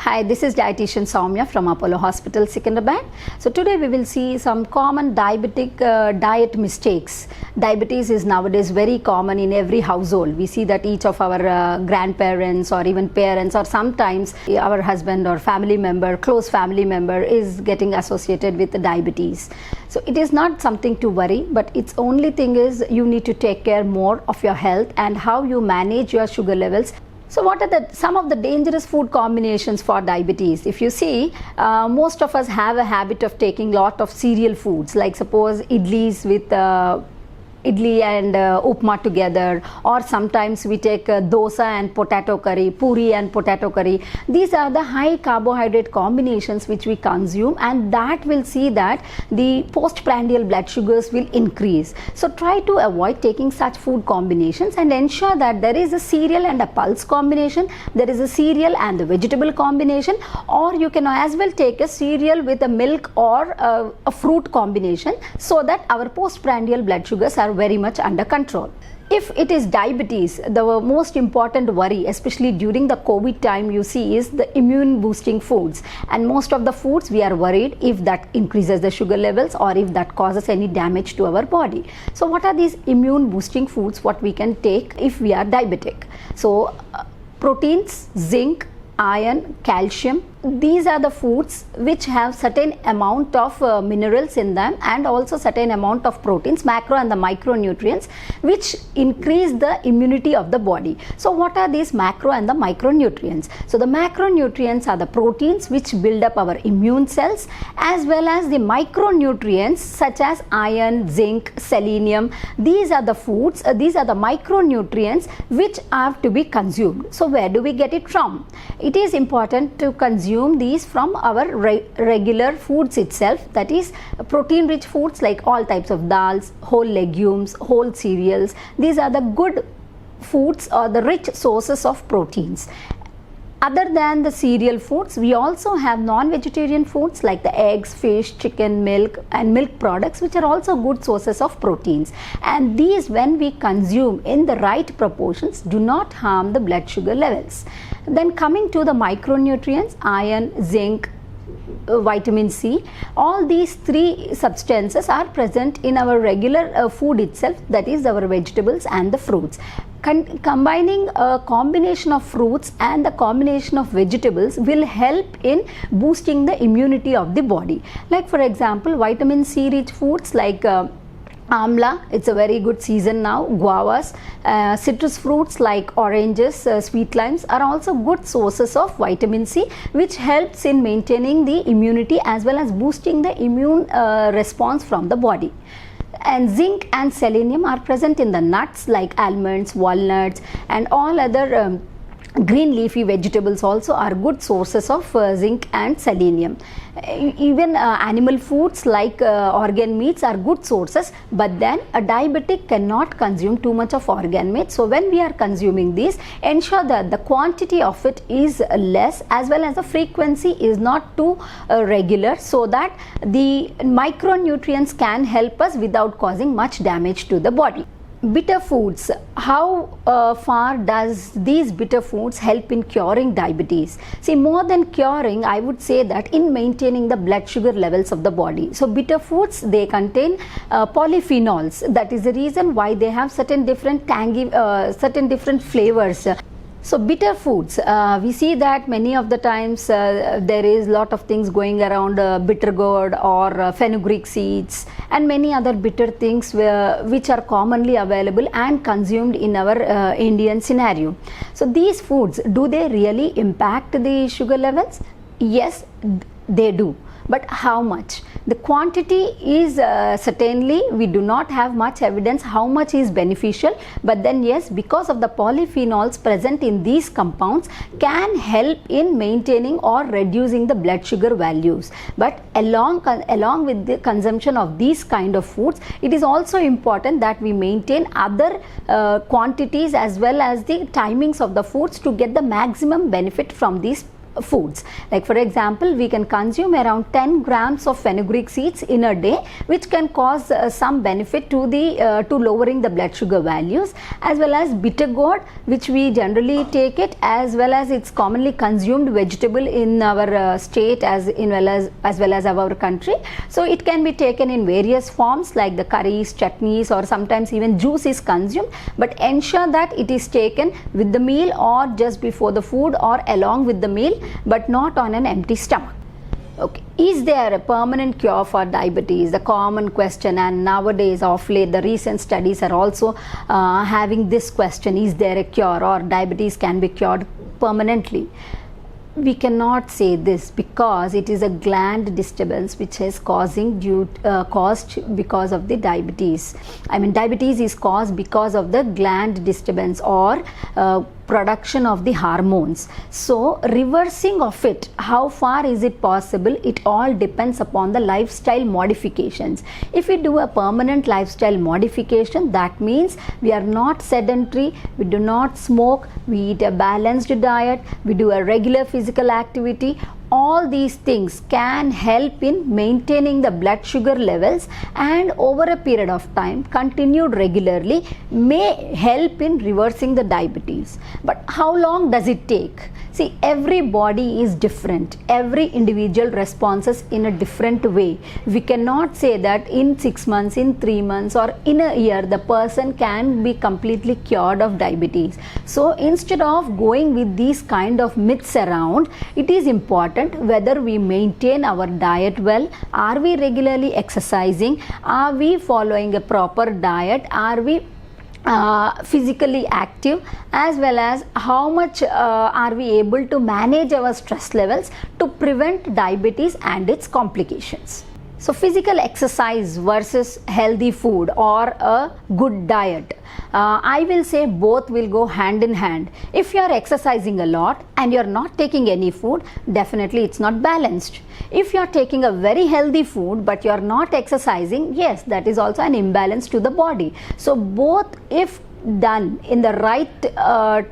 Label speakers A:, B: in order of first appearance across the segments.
A: Hi, this is dietitian Sowmya from Apollo Hospital, Secunderabad. So today we will see some common diabetic diet mistakes. Diabetes is nowadays very common in every household. We see that each of our grandparents or even parents or sometimes our husband or family member, close family member is getting associated with diabetes. So it is not something to worry, but its only thing is you need to take care more of your health and how you manage your sugar levels. So what are some of the dangerous food combinations for diabetes? If you see, most of us have a habit of taking lot of cereal foods, like suppose idlis with idli and upma together, or sometimes we take dosa and potato curry, puri and potato curry. These are the high carbohydrate combinations which we consume, and that will see that the postprandial blood sugars will increase. So try to avoid taking such food combinations and ensure that there is a cereal and a pulse combination, there is a cereal and a vegetable combination, or you can as well take a cereal with a milk or a fruit combination, so that our postprandial blood sugars are very much under control. If it is diabetes, the most important worry, especially during the COVID time, you see is the immune boosting foods, and most of the foods we are worried if that increases the sugar levels or if that causes any damage to our body. So what are these immune boosting foods what we can take if we are diabetic? So proteins, zinc, iron, calcium, these are the foods which have certain amount of minerals in them and also certain amount of proteins, macro and the micronutrients, which increase the immunity of the body. So what are these macro and the micronutrients? So the macronutrients are the proteins which build up our immune cells, as well as the micronutrients such as iron, zinc, selenium. These are the foods, these are the micronutrients which have to be consumed. So where do we get it from? It is important to consume these from our regular foods itself, that is protein rich foods like all types of dals, whole legumes, whole cereals. These are the good foods or the rich sources of proteins. Other than the cereal foods, we also have non-vegetarian foods like the eggs, fish, chicken, milk and milk products, which are also good sources of proteins. And these, when we consume in the right proportions, do not harm the blood sugar levels. Then coming to the micronutrients, iron, zinc, vitamin C, all these three substances are present in our regular food itself, that is our vegetables and the fruits. Combining a combination of fruits and the combination of vegetables will help in boosting the immunity of the body. Like for example, vitamin C rich foods like amla, it's a very good season now, guavas, citrus fruits like oranges, sweet limes are also good sources of vitamin C, which helps in maintaining the immunity as well as boosting the immune response from the body. And zinc and selenium are present in the nuts like almonds, walnuts and all other green leafy vegetables also are good sources of zinc and selenium. Even animal foods like organ meats are good sources, but then a diabetic cannot consume too much of organ meat. So when we are consuming these, ensure that the quantity of it is less as well as the frequency is not too regular, so that the micronutrients can help us without causing much damage to the body. Bitter foods, how far does these bitter foods help in curing diabetes? See, more than curing, I would say that in maintaining the blood sugar levels of the body. So bitter foods, they contain polyphenols. That is the reason why they have certain different tangy, certain different flavors. So bitter foods, we see that many of the times there is lot of things going around bitter gourd or fenugreek seeds and many other bitter things which are commonly available and consumed in our Indian scenario. So these foods, do they really impact the sugar levels? Yes, they do. But how much? The quantity is certainly, we do not have much evidence how much is beneficial, but then yes, because of the polyphenols present in these compounds can help in maintaining or reducing the blood sugar values. But along with the consumption of these kind of foods, it is also important that we maintain other quantities as well as the timings of the foods to get the maximum benefit from these foods. Like for example, we can consume around 10 grams of fenugreek seeds in a day, which can cause some benefit to the to lowering the blood sugar values, as well as bitter gourd, which we generally take it, as well as it's commonly consumed vegetable in our state as well as our country. So it can be taken in various forms like the curries, chutneys, or sometimes even juice is consumed, but ensure that it is taken with the meal or just before the food or along with the meal, but not on an empty stomach. Okay, is there a permanent cure for diabetes? The common question, and nowadays of late the recent studies are also having this question: is there a cure, or diabetes can be cured permanently? We cannot say this because it is a gland disturbance which is caused because of the diabetes. I mean, diabetes is caused because of the gland disturbance or production of the hormones. So reversing of it, how far is it possible? It all depends upon the lifestyle modifications. If we do a permanent lifestyle modification, that means we are not sedentary, we do not smoke, we eat a balanced diet, we do a regular physical activity. All these things can help in maintaining the blood sugar levels, and over a period of time, continued regularly, may help in reversing the diabetes. But how long does it take? See, every body is different. Every individual responds in a different way. We cannot say that in 6 months, in 3 months, or in a year, the person can be completely cured of diabetes. So instead of going with these kind of myths around, it is important whether we maintain our diet well. Are we regularly exercising? Are we following a proper diet? Are we physically active? As well as how much are we able to manage our stress levels to prevent diabetes and its complications? So physical exercise versus healthy food or a good diet, I will say both will go hand in hand. If you are exercising a lot and you are not taking any food, definitely it's not balanced. If you are taking a very healthy food but you are not exercising, yes, that is also an imbalance to the body. So both, if done in the right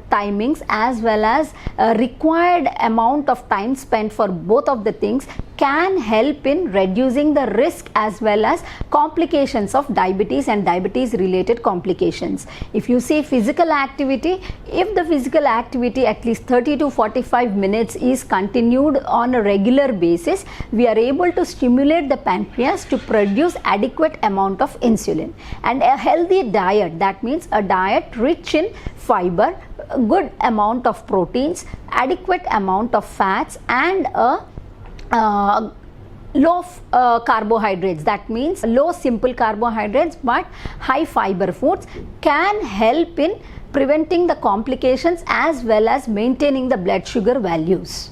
A: timings, as well as required amount of time spent for both of the things, can help in reducing the risk as well as complications of diabetes and diabetes related complications. If you see physical activity, if the physical activity at least 30 to 45 minutes is continued on a regular basis, we are able to stimulate the pancreas to produce adequate amount of insulin. And a healthy diet, that means a diet rich in fiber, a good amount of proteins, adequate amount of fats, and a low carbohydrates, that means low simple carbohydrates but high fiber foods, can help in preventing the complications as well as maintaining the blood sugar values.